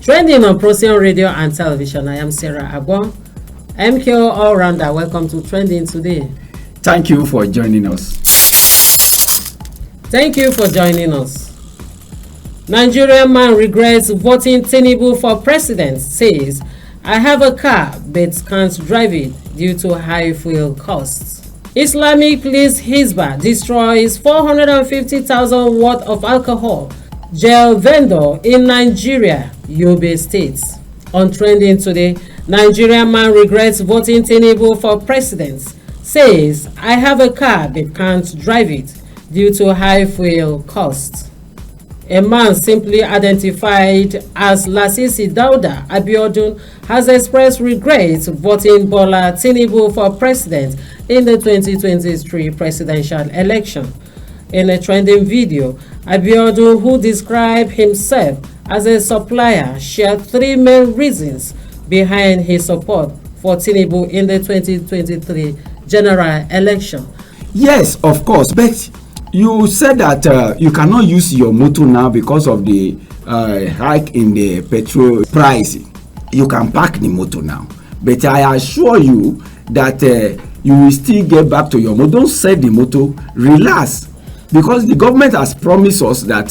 Trending on Procyon Radio and Television, I am Sarah Agbon, MKO All-Rounder. Welcome to Trending today. Thank you for joining us. Thank you for joining us. Nigerian man regrets voting TINUBU for president, says, I have a car but can't drive it due to high fuel costs. Islamic police Hisbah destroys 450,000 worth of alcohol gel vendor in Nigeria, Yobe State. On Trending today, Nigerian man regrets voting TINUBU for president, says, I have a car but can't drive it due to high fuel costs. A man simply identified as Lasisi Dauda Abiodun has expressed regret voting Bola TINUBU for president in the 2023 presidential election. In a trending video, Abiodun, who described himself as a supplier, shared three main reasons behind his support for TINUBU in the 2023 general election. Yes, of course, but you said that you cannot use your motor now because of the hike in the petrol price. You can park the motor now, but I assure you that you will still get back to your motor. Don't sell the motor, relax, because the government has promised us that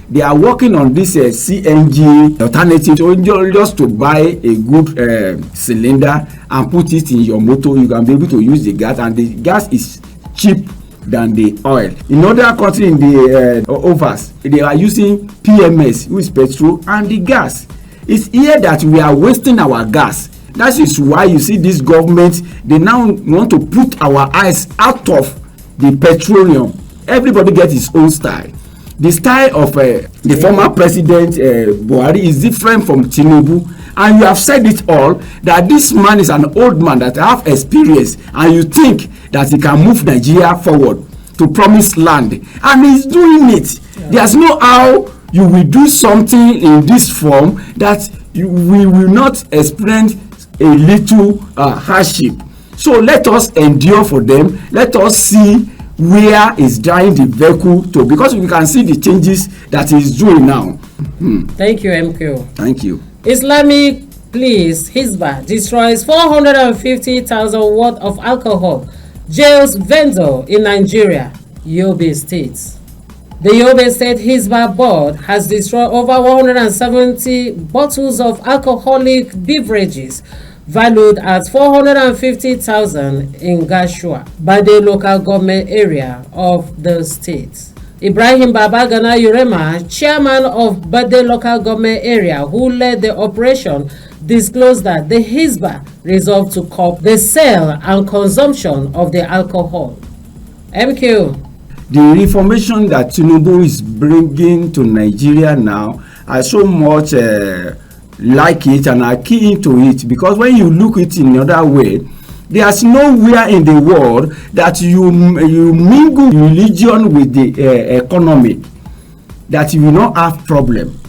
they are working on this CNG alternative, so just to buy a good cylinder and put it in your motor. You can be able to use the gas, and the gas is cheap than the oil. In other countries in the overs, they are using PMS, which is petrol, and the gas. It's here that we are wasting our gas. That is why you see this government, they now want to put our eyes out of the petroleum. Everybody gets his own style. The style of the former president Buhari is different from TINUBU, and you have said it all that this man is an old man that have experience, and you think that he can move Nigeria forward to promised land, and he's doing it. There's no how you will do something in this form that we will not experience a little hardship. So let us endure for them. Let us see where is driving the vehicle to, because we can see the changes that he's doing now. Thank you, MQ. Thank you. Islamic police Hisbah destroys 450,000 worth of alcohol jails vendor in Nigeria, Yobe State. The Yobe State Hisbah board has destroyed over 170 bottles of alcoholic beverages valued at 450,000 in Gashua, Bade local government area of the state. Ibrahim Babagana Urema, chairman of Bade local government area, who led the operation, disclosed that the Hisbah resolved to curb the sale and consumption of the alcohol. MQ. The reformation that TINUBU is bringing to Nigeria now, I so much like it, and I key into it, because when you look at it in another way, there's nowhere in the world that you mingle religion with the economy that you will not have problem,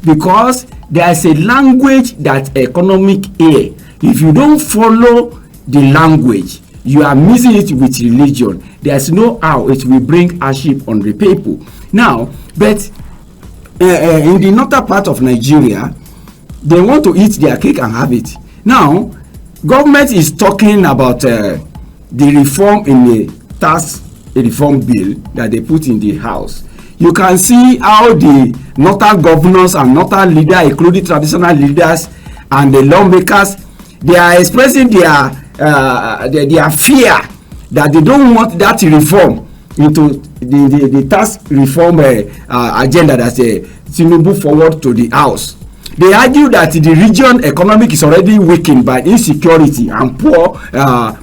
because there is a language that economic here. If you don't follow the language, you are missing it with religion. There's no how it will bring hardship on the people. Now, but in the northern part of Nigeria, they want to eat their cake and have it. Now, government is talking about the reform in the tax reform bill that they put in the house. You can see how the northern governors and northern leaders, including traditional leaders and the lawmakers, they are expressing their fear that they don't want that reform into the tax reform agenda that TINUBU forward to the house. They argue that the region economic is already weakened by insecurity and poor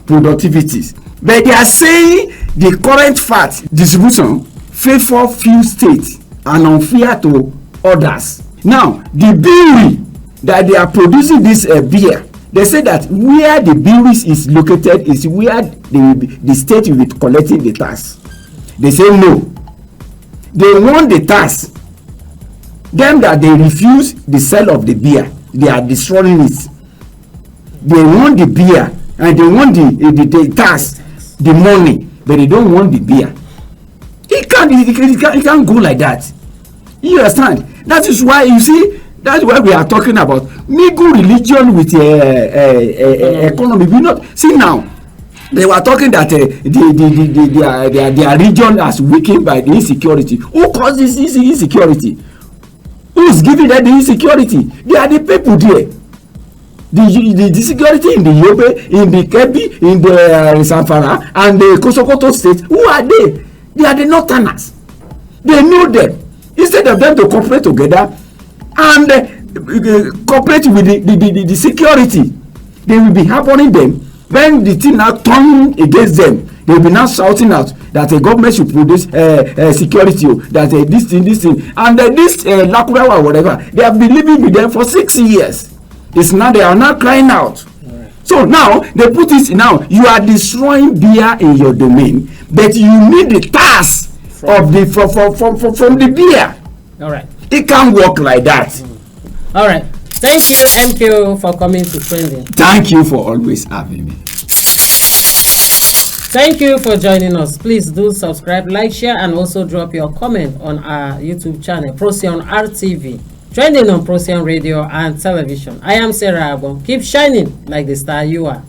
productivities. But they are saying the current fat distribution favor few states and unfair to others. Now, the brewery that they are producing this beer, they say that where the breweries is located is where the state will be collecting the tax. They say no. They want the tax. Them that they refuse the sale of the beer, they are destroying it. They want the beer and they want the tax, the money, but they don't want the beer. It can't go like that. You understand? That is why you see That's why we are talking about mingle religion with economy. We not see now. They were talking that their region is weakened by the insecurity. Who causes this insecurity? Who's giving them the insecurity? They are the people there. The security in the Yobe, in the Kebbi, in the Zamfara, and the Kosokoto state. Who are they? They are the northerners. They know them. Instead of them to cooperate together and cooperate with the security, they will be harboring them. When the thing now turn against them, they will be now shouting out that the government should produce security, that this thing, and this Lakurawa or whatever, they have been living with them for 6 years. It's now they are now crying out. Right. So now they put it now. You are destroying beer in your domain, but you need the tax of the from the beer. All right. It can't work like that. All right. Thank you, MQ, for coming to Trending. Thank you for always having me. Thank you for joining us. Please do subscribe, like, share, and also drop your comment on our YouTube channel, Procyon RTV. Trending on Procyon Radio and Television. I am Sarah Abon. Keep shining like the star you are.